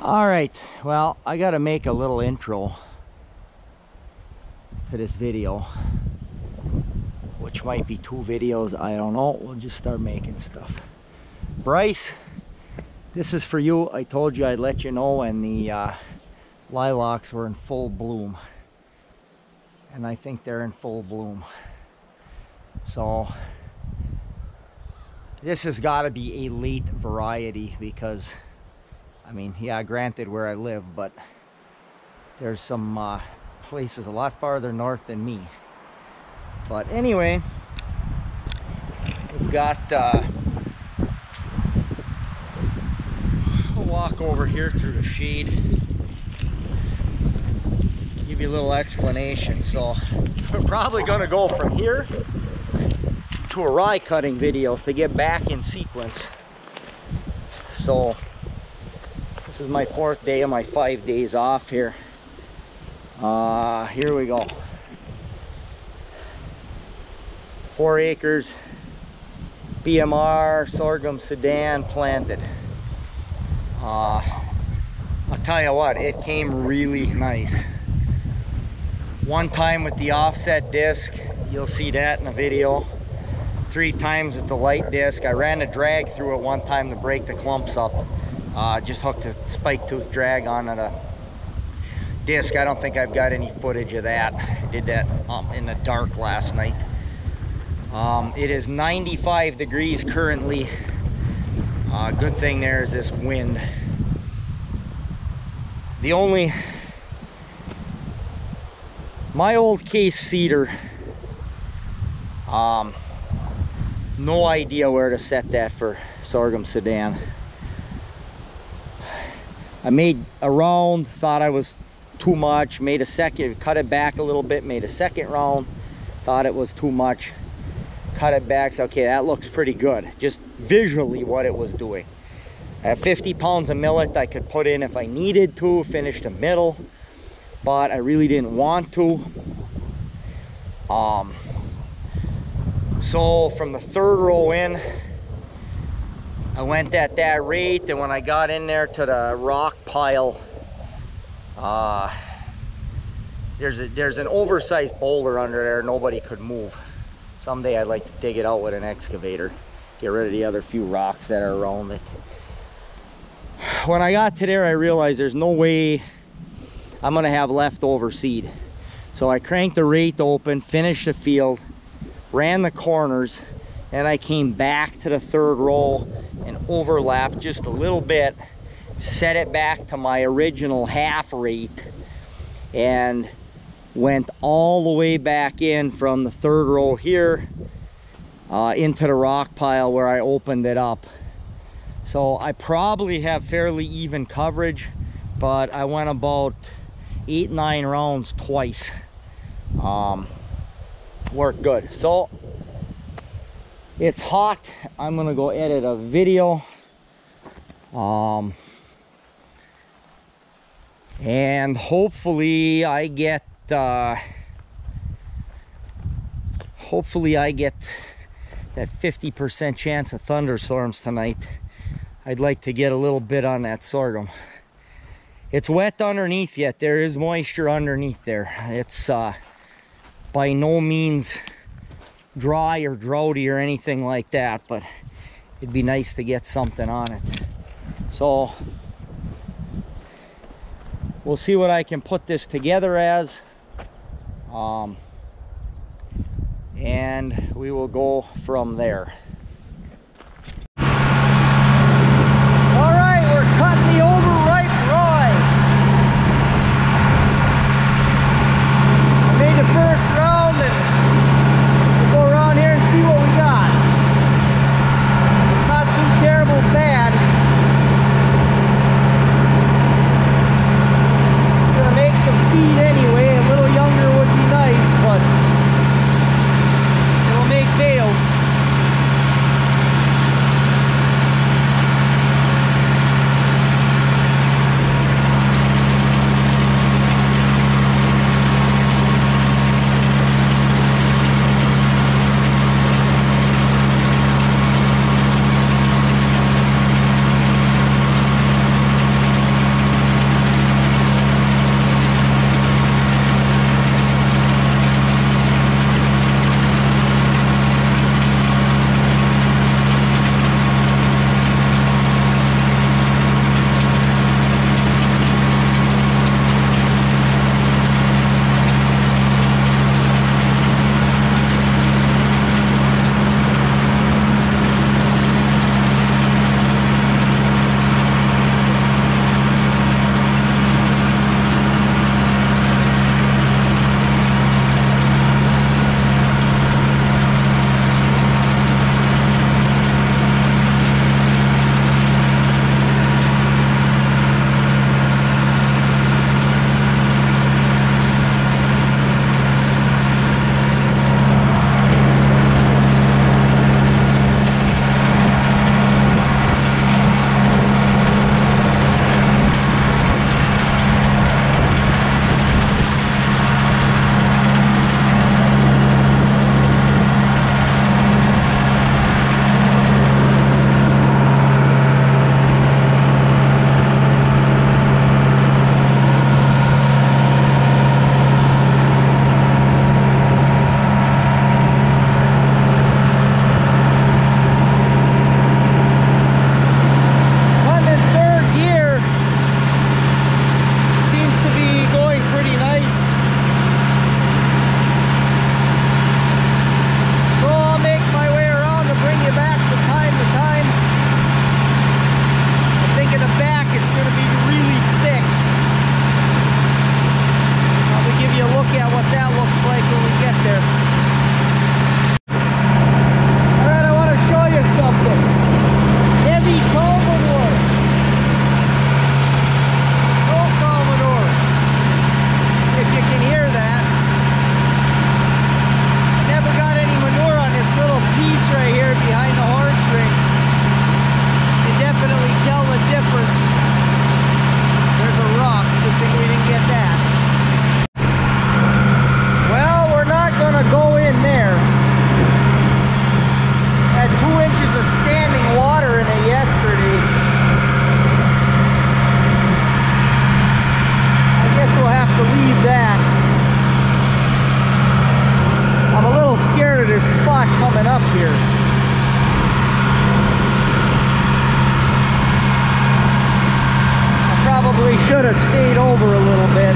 All right, well, I gotta make a little intro to this video, which might be 2 videos, I don't know. We'll just start making stuff. Bryce, this is for you. I told you I'd let you know when the lilacs were in full bloom, and I think they're in full bloom. So this has got to be a late variety because, I mean, yeah, granted where I live, but there's some places a lot farther north than me. But anyway, we've got a walk over here through the shade. Give you a little explanation. So we're probably going to go from here to a rye cutting video to get back in sequence. So this is my 4th day of my 5 days off here. Here we go. 4 acres, BMR, sorghum Sudan planted. I'll tell you what, it came really nice. One time with the offset disc, you'll see that in a video. 3 times with the light disc. I ran a drag through it one time to break the clumps up. Just hooked a spike tooth drag onto the disc. I don't think I've got any footage of that. I did that in the dark last night. It is 95 degrees currently. Good thing there is this wind. My old case cedar, no idea where to set that for sorghum Sudan. I made a round, thought I was too much, made a second, cut it back a little bit, made a second round, thought it was too much, cut it back, so okay, that looks pretty good. Just visually what it was doing. I have 50 pounds of millet I could put in if I needed to, finish the middle, but I really didn't want to. So from the 3rd row in, I went at that rate, and when I got in there to the rock pile, there's an oversized boulder under there nobody could move. Someday I'd like to dig it out with an excavator, get rid of the other few rocks that are around it. When I got to there, I realized there's no way I'm gonna have leftover seed. So I cranked the rate open, finished the field, ran the corners, and I came back to the 3rd row and overlapped just a little bit, set it back to my original half rate, and went all the way back in from the 3rd row here into the rock pile where I opened it up. So I probably have fairly even coverage, but I went about 8-9 rounds twice. Worked good. So it's hot. I'm gonna go edit a video, and hopefully I get that 50% chance of thunderstorms tonight. I'd like to get a little bit on that sorghum. It's wet underneath yet. There is moisture underneath there. It's by no means dry or droughty or anything like that, but it'd be nice to get something on it. So we'll see what I can put this together as, and we will go from there. All right, we're cutting the overripe rye. I made the first round, and we'll go around here and see what we got. It's not too terrible bad. I'm gonna make some feed anyway. A little younger would be nice, but it'll make bales. should have stayed over a little bit.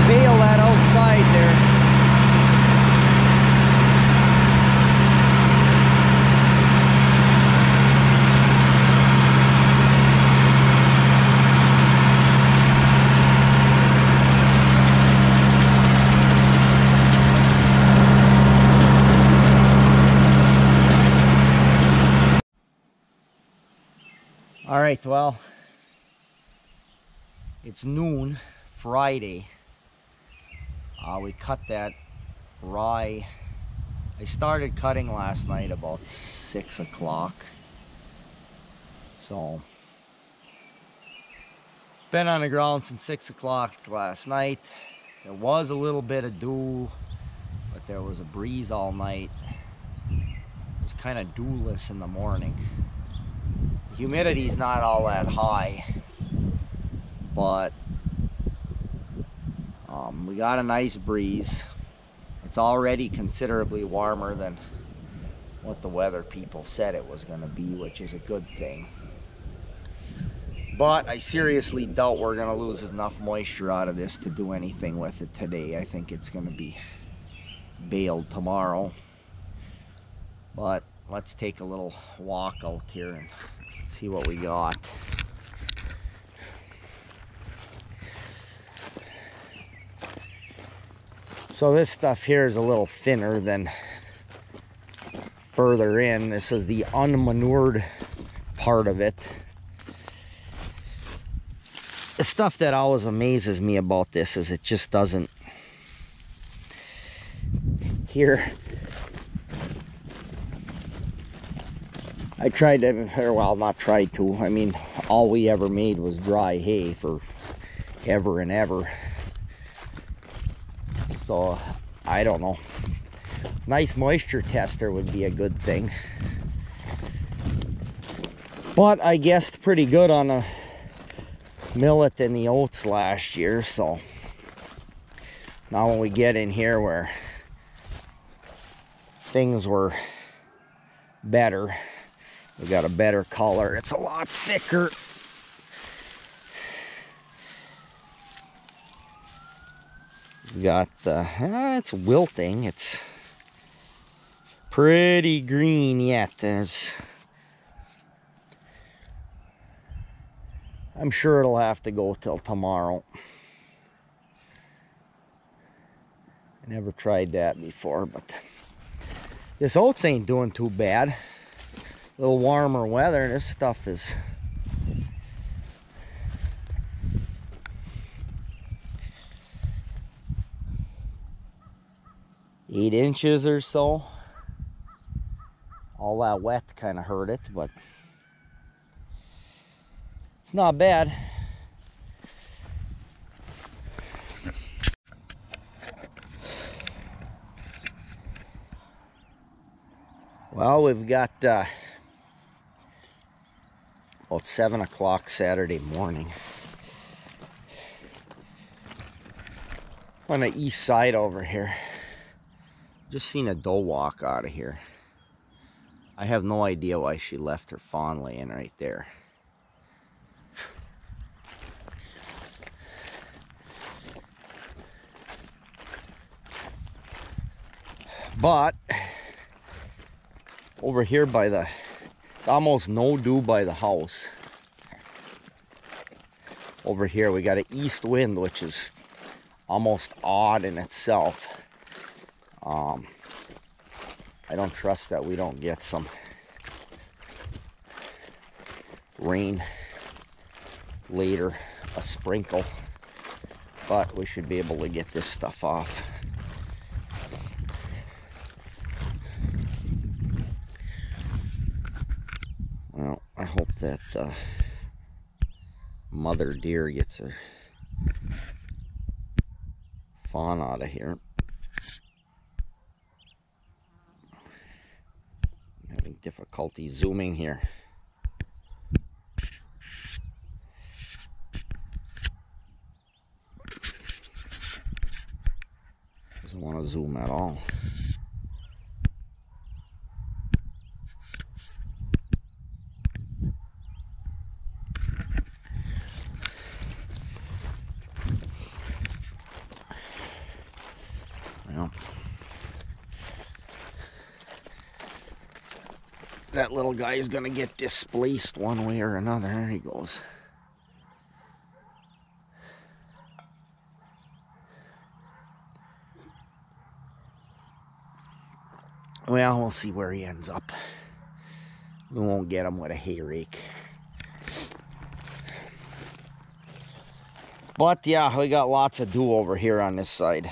Bail that outside there. All right, well, it's noon Friday. We cut that rye. I started cutting last night about 6 o'clock. So, been on the ground since 6 o'clock last night. There was a little bit of dew, but there was a breeze all night. It was kind of dewless in the morning. The humidity's not all that high, but we got a nice breeze. It's already considerably warmer than what the weather people said it was going to be, which is a good thing. But I seriously doubt we're going to lose enough moisture out of this to do anything with it today. I think it's going to be baled tomorrow. But let's take a little walk out here and see what we got. So this stuff here is a little thinner than further in. This is the unmanured part of it. The stuff that always amazes me about this is it just doesn't. Here, I tried to, or well, not tried to. I mean, all we ever made was dry hay for ever and ever. So, I don't know. Nice moisture tester would be a good thing. But I guessed pretty good on the millet and the oats last year. So, now when we get in here where things were better, we got a better color. It's a lot thicker. Got it's wilting. It's pretty green yet. I'm sure it'll have to go till tomorrow. I never tried that before, but this oats ain't doing too bad. A little warmer weather, this stuff is eight inches or so. All that wet kind of hurt it, but it's not bad. Well, we've got about 7 o'clock Saturday morning. On the east side over here. Just seen a doe walk out of here. I have no idea why she left her fawn laying right there. But over here by the, almost no dew by the house. Over here we got an east wind, which is almost odd in itself. I don't trust that we don't get some rain later, a sprinkle, but we should be able to get this stuff off. Well, I hope that mother deer gets her fawn out of here. I'm having difficulty zooming here. Doesn't want to zoom at all. Well, that little guy is gonna get displaced one way or another. There he goes. Well, we'll see where he ends up. We won't get him with a hay rake. But yeah, we got lots to do over here on this side.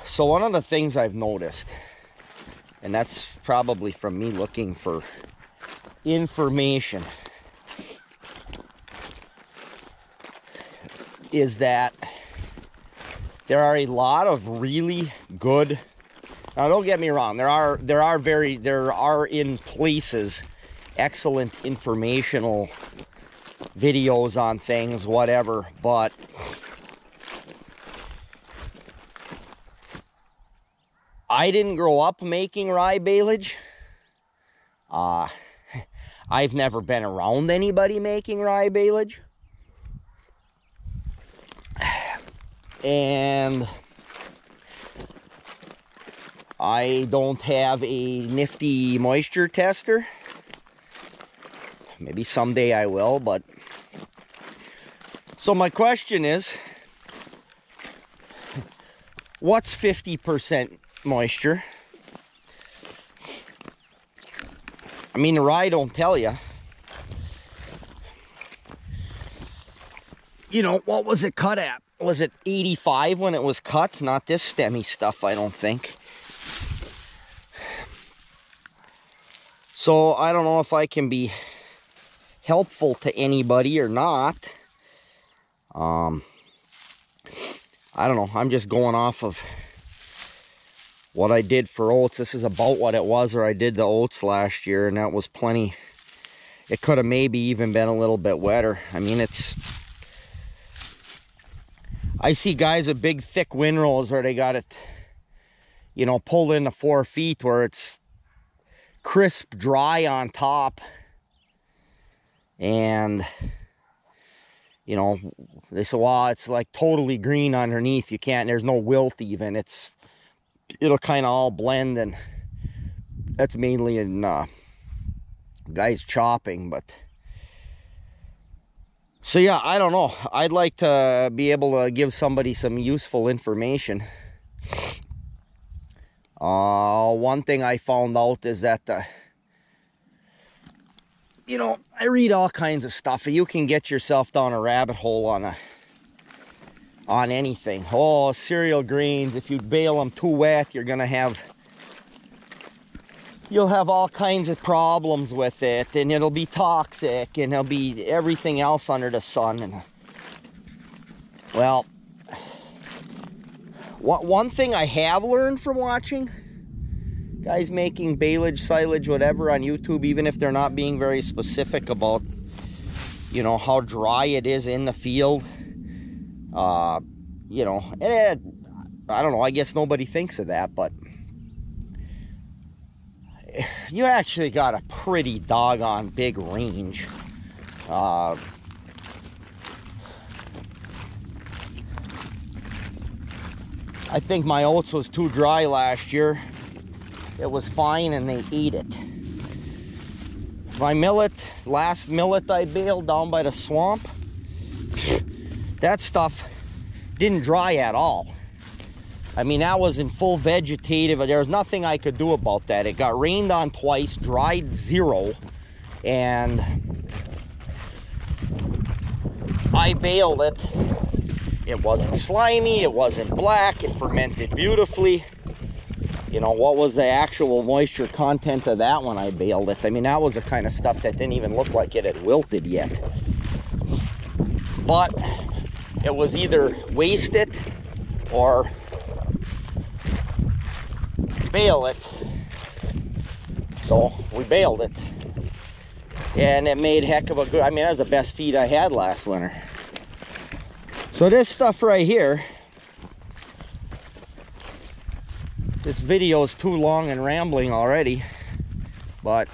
So one of the things I've noticed, and that's probably from me looking for information, is that there are a lot of really good, now don't get me wrong, there are in places excellent informational videos on things, whatever, but I didn't grow up making rye baleage. I've never been around anybody making rye baleage. And I don't have a nifty moisture tester. Maybe someday I will, but... So my question is, what's 50% moisture? I mean, the rye don't tell you. You know, what was it cut at? Was it 85 when it was cut? Not this stemmy stuff, I don't think. So I don't know if I can be helpful to anybody or not. I don't know. I'm just going off of what I did for oats. This is about what it was, or I did the oats last year, and that was plenty. It could have maybe even been a little bit wetter. I mean, I see guys with big thick windrows where they got it, you know, pulled into 4 feet where it's crisp dry on top. And, you know, they say, well, it's like totally green underneath. You can't, there's no wilt even. It'll kind of all blend, and that's mainly in guys chopping, but... So yeah, I don't know. I'd like to be able to give somebody some useful information. One thing I found out is that, you know, I read all kinds of stuff. You can get yourself down a rabbit hole on anything. Oh, cereal grains, if you bale them too wet, you'll have all kinds of problems with it, and it'll be toxic, and it'll be everything else under the sun. And well, one thing I have learned from watching guys making baleage, silage, whatever on YouTube, even if they're not being very specific about, you know, how dry it is in the field, you know, and I don't know, I guess nobody thinks of that, but you actually got a pretty doggone big range. I think my oats was too dry last year. It was fine, and they ate it. My millet, last millet I baled down by the swamp, that stuff didn't dry at all. I mean, that was in full vegetative. There was nothing I could do about that. It got rained on twice, dried zero, and I baled it. It wasn't slimy, it wasn't black, it fermented beautifully. You know, what was the actual moisture content of that when I baled it? I mean, that was the kind of stuff that didn't even look like it had wilted yet. But it was either waste it or bale it. So we baled it. And it made heck of a good, I mean, that was the best feed I had last winter. So this stuff right here, this video is too long and rambling already, but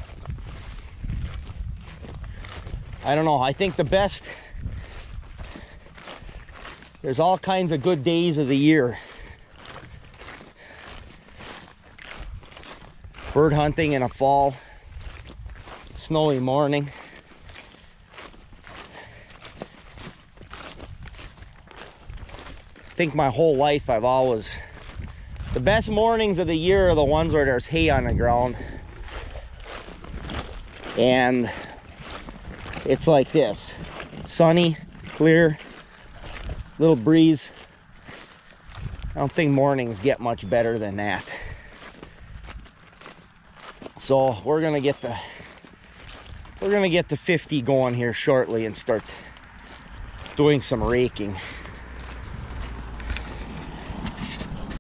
I don't know. I think the best, there's all kinds of good days of the year. Bird hunting in a fall, snowy morning. I think my whole life I've always, the best mornings of the year are the ones where there's hay on the ground. And it's like this, sunny, clear, little breeze. I don't think mornings get much better than that. So we're gonna get the 50 going here shortly and start doing some raking.